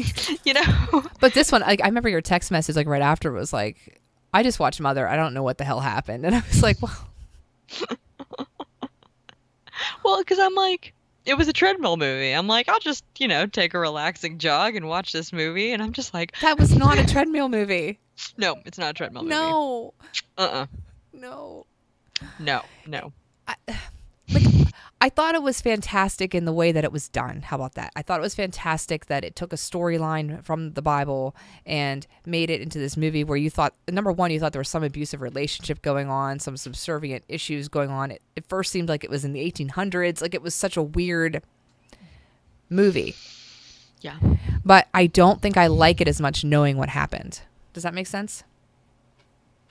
you know. But this one, like, I remember your text message like right after was like, I just watched Mother. I don't know what the hell happened. And I was like, well, Well, because I'm like, it was a treadmill movie. I'm like, I'll just, take a relaxing jog and watch this movie, and I'm just like, that was not a treadmill movie. no, it's not a treadmill movie. No. Uh-uh. No. No. I thought it was fantastic in the way that it was done. How about that? I thought it was fantastic that it took a storyline from the Bible and made it into this movie where you thought, number one, you thought there was some abusive relationship going on, some subservient issues going on. It first seemed like it was in the 1800s. Like, it was such a weird movie. Yeah. But I don't think I like it as much knowing what happened. Does that make sense?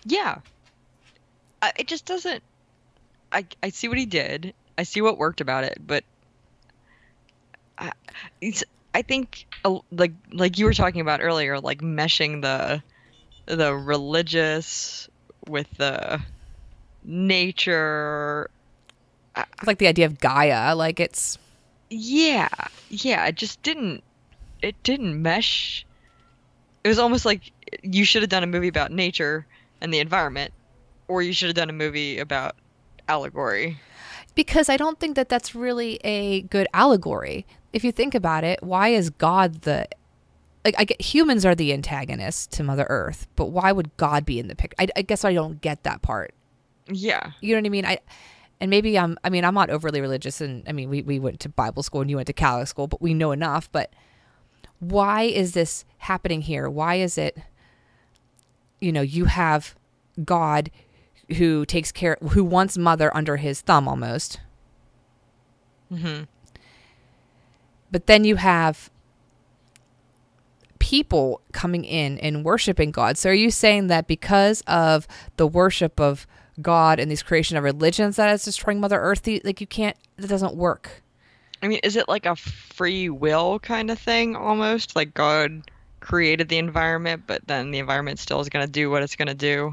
Yeah. It just doesn't. I see what he did. I see what worked about it, but I think like you were talking about earlier, like meshing the religious with the nature. Like the idea of Gaia, like it's Yeah, it just didn't. It didn't mesh. It was almost like you should have done a movie about nature and the environment, or you should have done a movie about allegory. because I don't think that that's really a good allegory. If you think about it, why is God the like? I get humans are the antagonists to Mother Earth, but why would God be in the picture? I guess I don't get that part. Yeah. You know what I mean? And maybe I'm not overly religious, and I mean we went to Bible school and you went to Catholic school, but we know enough. But why is this happening here? Why is it? You have God who takes care, who wants Mother under his thumb almost. Mm-hmm. But then you have people coming in and worshiping God. So are you saying that because of the worship of God and these creation of religions that is destroying Mother Earth, like you can't, it doesn't work? I mean, is it like a free will kind of thing almost? Like God created the environment, but then the environment still is going to do what it's going to do?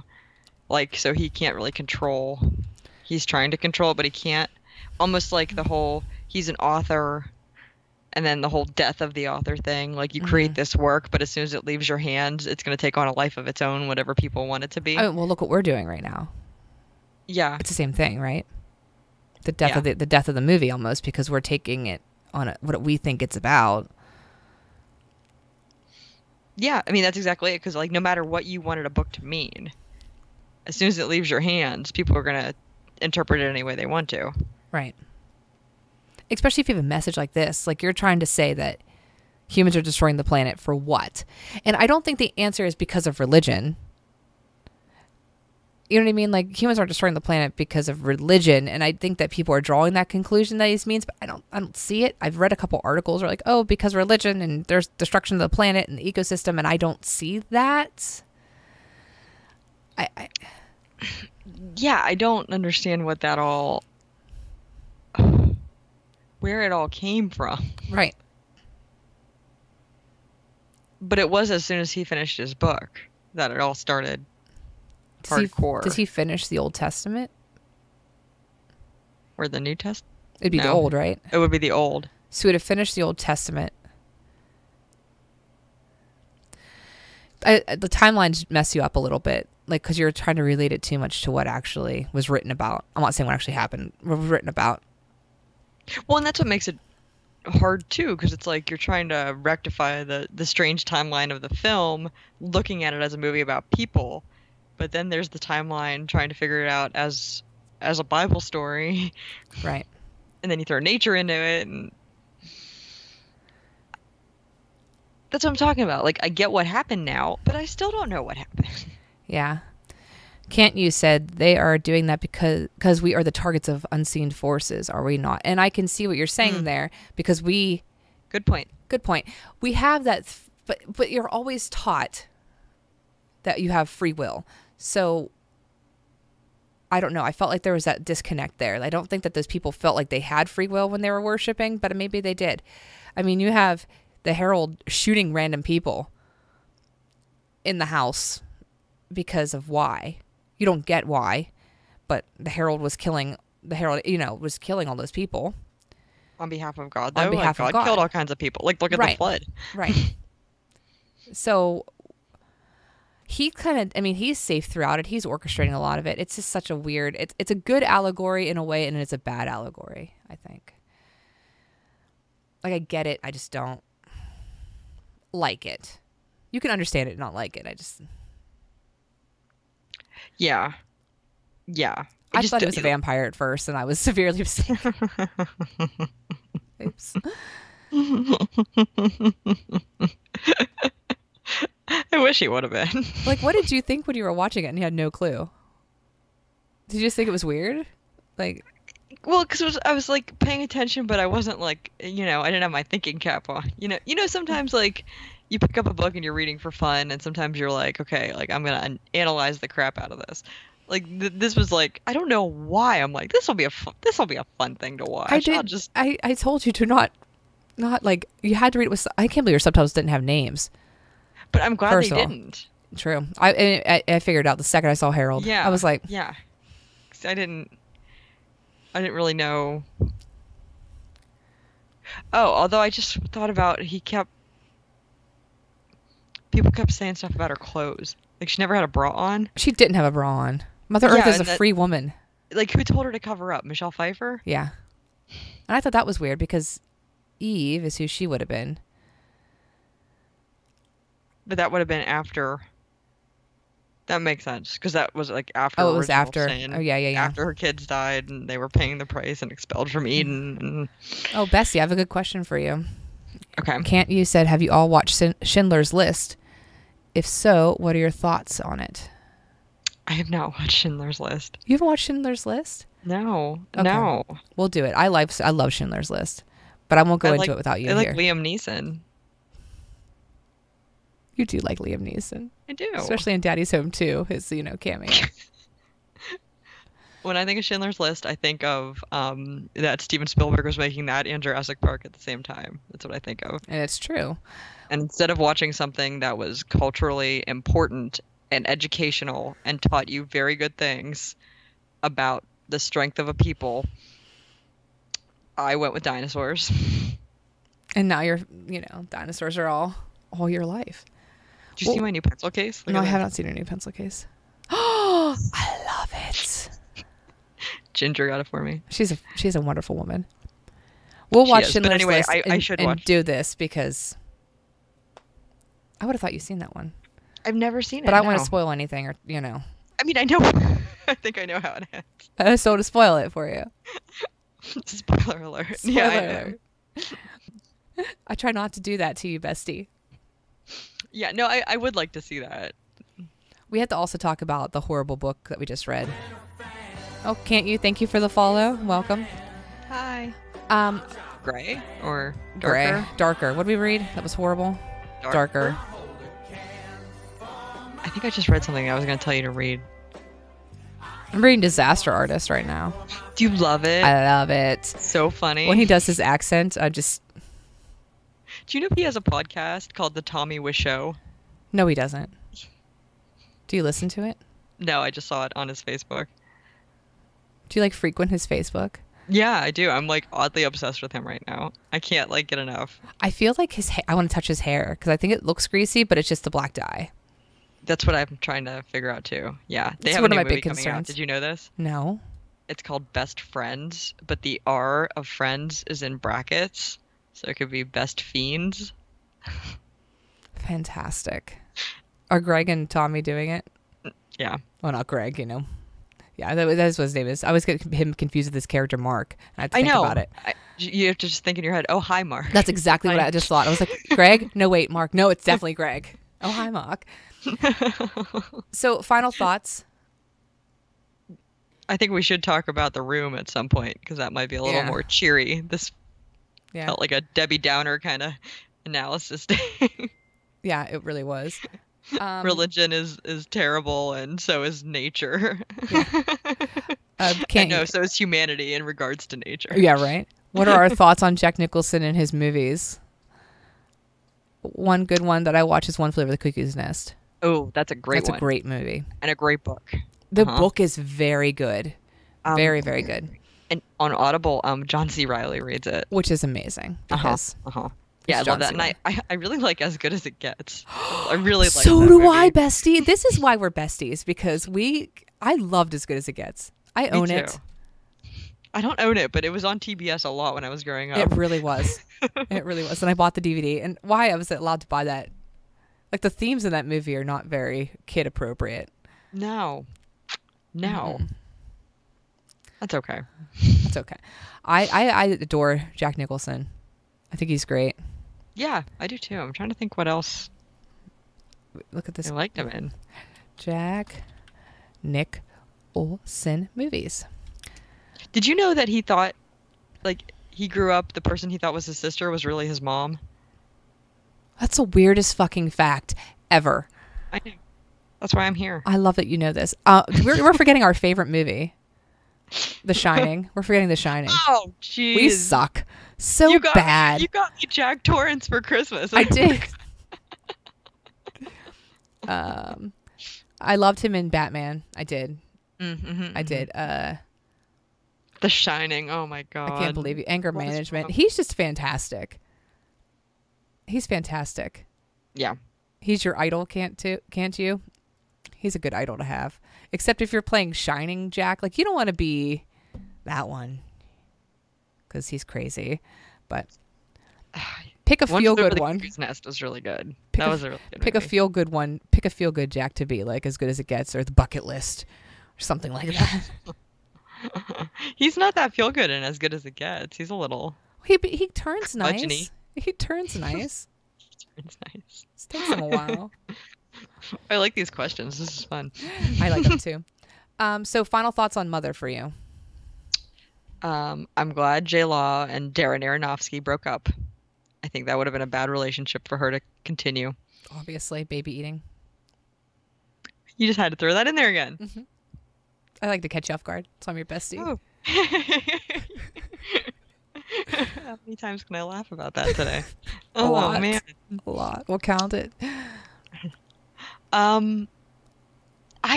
Like, so he can't really control. He's trying to control, but he can't. Almost like the whole, he's an author, and then the whole death of the author thing. Like, you create this work, but as soon as it leaves your hands, it's going to take on a life of its own, whatever people want it to be. I mean, well, look what we're doing right now. Yeah. It's the same thing, right? The death of the death of the movie almost, because we're taking it on what we think it's about. Yeah, I mean, that's exactly it. Because, like, no matter what you wanted a book to mean, as soon as it leaves your hands, people are going to interpret it any way they want to. Right. Especially if you have a message like this, like you're trying to say that humans are destroying the planet for what? And I don't think the answer is because of religion. You know what I mean? Like, humans aren't destroying the planet because of religion, and I think that people are drawing that conclusion that he means, but I don't see it. I've read a couple articles where like, oh, because religion and there's destruction of the planet and the ecosystem, and I don't see that. Yeah, I don't understand what that all, where it all came from. Right. But it was as soon as he finished his book that it all started hardcore. Does he finish the Old Testament? Or the New Testament? It'd be the Old, right? It would be the Old. So he would have finished the Old Testament. The timelines mess you up a little bit, like, because you're trying to relate it too much to what actually was written about. I'm not saying what actually happened. What was written about. Well, and that's what makes it hard too, because it's like you're trying to rectify the strange timeline of the film, looking at it as a movie about people, but then there's the timeline trying to figure it out as a Bible story, Right. and then you throw nature into it, and that's what I'm talking about. Like, I get what happened now, but I still don't know what happened. Yeah. Can't You said they are doing that because we are the targets of unseen forces, are we not? And I can see what you're saying there, because we... Good point. Good point. We have that, but you're always taught that you have free will. So I don't know. I felt like there was that disconnect there. I don't think that those people felt like they had free will when they were worshiping, but maybe they did. I mean, you have the herald shooting random people in the house because of why. You don't get why, but the herald was killing all those people. On behalf of God, though. On behalf of God God. killed all kinds of people. Like, look at the flood. Right. So he he's safe throughout it. He's orchestrating a lot of it. It's just such a weird, it's a good allegory in a way, and it's a bad allegory, I think. Like, I get it. I just don't like it. You can understand it and not like it. Yeah. Yeah. I thought it was a vampire at first, and I was severely upset. Oops. I wish he would have been. Like, what did you think when you were watching it and you had no clue? Did you just think it was weird? Like, well, because I was like paying attention, but I wasn't like, I didn't have my thinking cap on. Sometimes like you pick up a book and you're reading for fun, and sometimes you're like, okay, like I'm gonna analyze the crap out of this. Like this was like, I don't know why. I'm like, this will be a fun thing to watch. I told you to not like, you had to read it with. I can't believe your subtitles didn't have names. But I'm glad they didn't. True. I figured out the second I saw Harold. Yeah. I was like, yeah. I didn't really know. Oh, although I just thought about, people kept saying stuff about her clothes. Like, she never had a bra on. She didn't have a bra on. Mother Earth is a free woman. Like, who told her to cover up? Michelle Pfeiffer? Yeah. And I thought that was weird, because Eve is who she would have been. But that would have been after. That makes sense, because that was like after. Oh, it was after. Sin, oh, yeah. After her kids died, and they were paying the price and expelled from Eden. And... Oh, Bessie, I have a good question for you. Okay. Can't You said, have you all watched Schindler's List? If so, what are your thoughts on it? I have not watched Schindler's List. You haven't watched Schindler's List? No. Okay. No. We'll do it. I love Schindler's List, but I won't go into it without you here. I here. like Liam Neeson. You do like Liam Neeson. I do. Especially in Daddy's Home 2, his, cameo. When I think of Schindler's List, I think of that Steven Spielberg was making that and Jurassic Park at the same time. That's what I think of. And it's true. And instead of watching something that was culturally important and educational and taught you very good things about the strength of a people, I went with dinosaurs. And now you're, dinosaurs are all your life. Did you see my new pencil case? No, I have not seen your new pencil case. Oh, I love it. Ginger got it for me. She's a wonderful woman. We'll watch Schindler's List I should watch. Do this, because I would have thought you'd seen that one. I've never seen it. But I don't want to spoil anything, or I mean, I know. I think I know how it ends. So to spoil it for you. Spoiler alert. Spoiler alert. I try not to do that to you, bestie. Yeah, no, I would like to see that. We have to also talk about the horrible book that we just read. Oh, Can't You? Thank you for the follow. Welcome. Hi. Gray or Darker? Gray. Darker. What did we read? That was horrible. Darker. I think I just read something I was going to tell you to read. I'm reading Disaster Artist right now. Do you love it? I love it. So funny. When he does his accent, I just... Do you know he has a podcast called The Tommy Wish Show? No, he doesn't. Do you listen to it? No, I just saw it on his Facebook. Do you frequent his Facebook? Yeah, I do. I'm oddly obsessed with him right now. I can't get enough. I feel like I want to touch his hair, because I think it looks greasy, but it's just the black dye. That's what I'm trying to figure out too. Yeah, they have one a new of my movie big coming out. concerns. Did you know this? No. It's called Best Friends, but the R of Friends is in brackets. So it could be Best Fiends. Fantastic. Are Greg and Tommy doing it? Yeah. Well, not Greg, you know. Yeah, that's what his name is. I always get him confused with his character Mark. I had to think know. about it. You have to just think in your head, oh, hi, Mark. That's exactly what I just thought. I was like, Greg? No, wait, Mark. No, it's definitely Greg. Oh, hi, Mark. So, final thoughts. I think we should talk about The Room at some point because that might be a little more cheery. This felt like a Debbie Downer kind of analysis day. Yeah, it really was. Religion is terrible, and so is nature. Yeah. So is humanity in regards to nature. Yeah, right. What are our thoughts on Jack Nicholson and his movies? One good one that I watch is One Flew Over the Cuckoo's Nest. Oh, that's a great one. That's a great movie. And a great book. The book is very good. Very, very good. And on Audible, John C. Reilly reads it. Which is amazing. Because yeah, I love that. And I really like As Good as It Gets. I really like So that do movie. I, bestie. This is why we're besties, because I loved As Good as It Gets. I own it. I don't own it, but it was on TBS a lot when I was growing up. It really was. It really was. And I bought the DVD. And why I was allowed to buy that, like the themes in that movie are not very kid appropriate. No. Mm-hmm. That's okay. That's okay. I adore Jack Nicholson. I think he's great. Yeah, I do too. I'm trying to think what else Look at this. I liked him in. Jack Nicholson movies. Did you know that he thought, like, he grew up, the person he thought was his sister was really his mom? That's the weirdest fucking fact ever. I know. That's why I'm here. I love that you know this. We're forgetting our favorite movie, The Shining. We're forgetting The Shining. Oh, jeez. We suck so bad. You got me Jack Torrance for Christmas. I did. I loved him in Batman. I did. I did. The Shining. Oh my god. I can't believe you. Anger Management. He's just fantastic. He's fantastic. Yeah. He's your idol, can't you? He's a good idol to have. Except if you're playing Shining Jack, like you don't want to be that one because he's crazy. But pick a feel good one. Cuckoo's Nest was really good. Pick was a really good pick movie. a feel good one. Pick a feel good Jack to be like As Good as It Gets or The Bucket List or something like that. He's not that feel good and As Good as It Gets. He's a little. He turns nice. Bludgeony. He turns nice. It's nice. It takes him a while. I like these questions. This is fun. I like them too. So final thoughts on Mother for you. I'm glad J. Law and Darren Aronofsky broke up. I think that would have been a bad relationship for her to continue. Obviously, baby eating. You just had to throw that in there again. Mm-hmm. I like to catch you off guard. So I'm your bestie. Oh. How many times can I laugh about that today? A lot. Man. A lot. We'll count it. I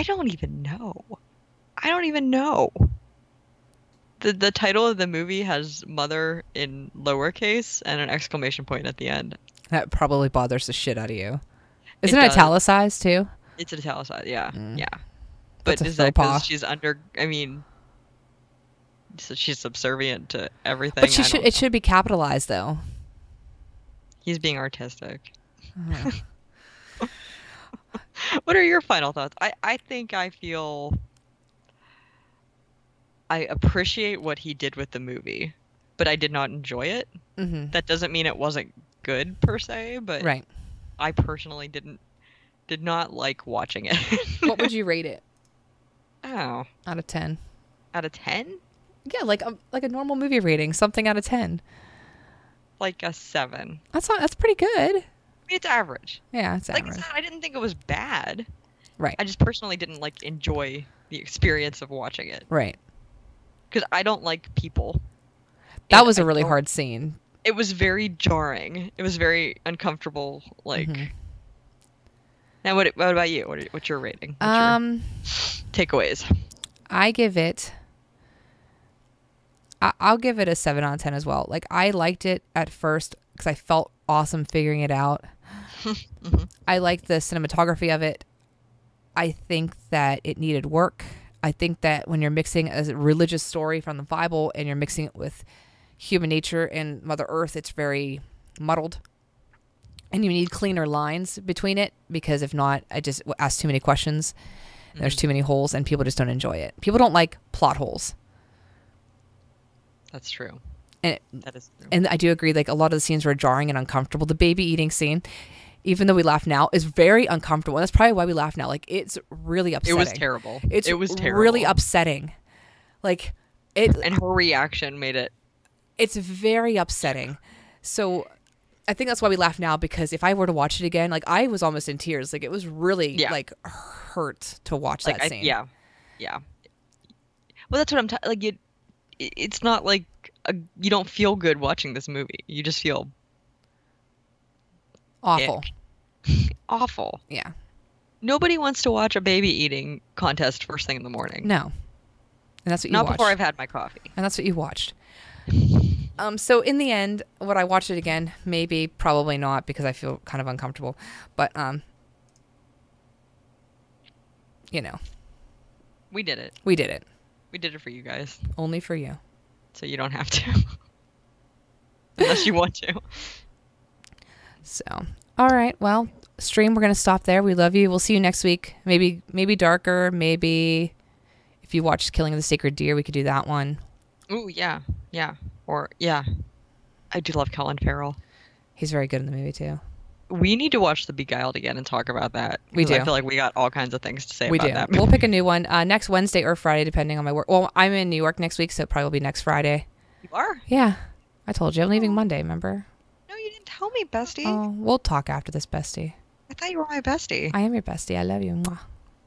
don't even know. The title of the movie has Mother in lowercase and an exclamation point at the end. That probably bothers the shit out of you. Isn't It it does. italicized too? It's italicized, yeah. Yeah. That's But a is that faux pas. because she's so she's subservient to everything? But it should be capitalized though. He's being artistic. What are your final thoughts? I think I appreciate what he did with the movie, but I did not enjoy it. Mm-hmm. That doesn't mean it wasn't good per se, but Right. I personally did not like watching it. What would you rate it? Oh, Out of 10. out of 10? Yeah, like a normal movie rating, something out of 10. Like a 7. That's pretty good. I mean, it's average. Yeah, it's Like average. I didn't think it was bad. Right. I just personally didn't enjoy the experience of watching it Right. because I don't like people. That And was a I really don't- hard scene. It was very jarring. It was very uncomfortable. Mhm. Now, what about you? What's your rating? What's your takeaways? I give it. I'll give it a 7 out of 10 as well. Like I liked it at first because I felt awesome figuring it out. I liked the cinematography of it. I think that it needed work. I think that when you're mixing a religious story from the Bible and you're mixing it with human nature and Mother Earth, it's very muddled. And you need cleaner lines between it, because if not, I just ask too many questions. There's too many holes, and people just don't enjoy it. People don't like plot holes. That's true. And that is true. And I do agree, like, a lot of the scenes were jarring and uncomfortable. The baby eating scene, even though we laugh now, is very uncomfortable. And that's probably why we laugh now. Like, it's really upsetting. It was terrible. It was terrible. really upsetting. Like, it. And her reaction made it. It's very upsetting. So I think that's why we laugh now, because if I were to watch it again, like, I was almost in tears. Like, it was really like hurt to watch that scene. Yeah. Well, that's what I'm like. It's not like you don't feel good watching this movie. You just feel awful. Awful. Yeah. Nobody wants to watch a baby eating contest first thing in the morning. No. And that's what you Not watched. before I've had my coffee. And that's what you watched. So in the end, would I watch it again? Maybe, probably not, because I feel kind of uncomfortable. But, you know. We did it. We did it. We did it for you guys. Only for you. So you don't have to. Unless you want to. So, all right. Well, stream, we're going to stop there. We love you. We'll see you next week. Maybe darker. Maybe if you watch Killing of the Sacred Deer, we could do that one. Ooh, yeah. Yeah. Or, yeah. I do love Colin Farrell. He's very good in the movie, too. We need to watch The Beguiled again and talk about that. We do. I feel like we got all kinds of things to say we about do. that. We'll pick a new one next Wednesday or Friday, depending on my work. Well, I'm in New York next week, so it probably will be next Friday. You are? Yeah. I told you. I'm leaving Monday, remember? No, you didn't tell me, bestie. Oh, we'll talk after this, bestie. I thought you were my bestie. I am your bestie. I love you. Mwah.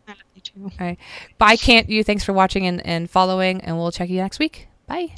I love you too. All right. Bye, can't you? Thanks for watching and following, and we'll check you next week. Bye.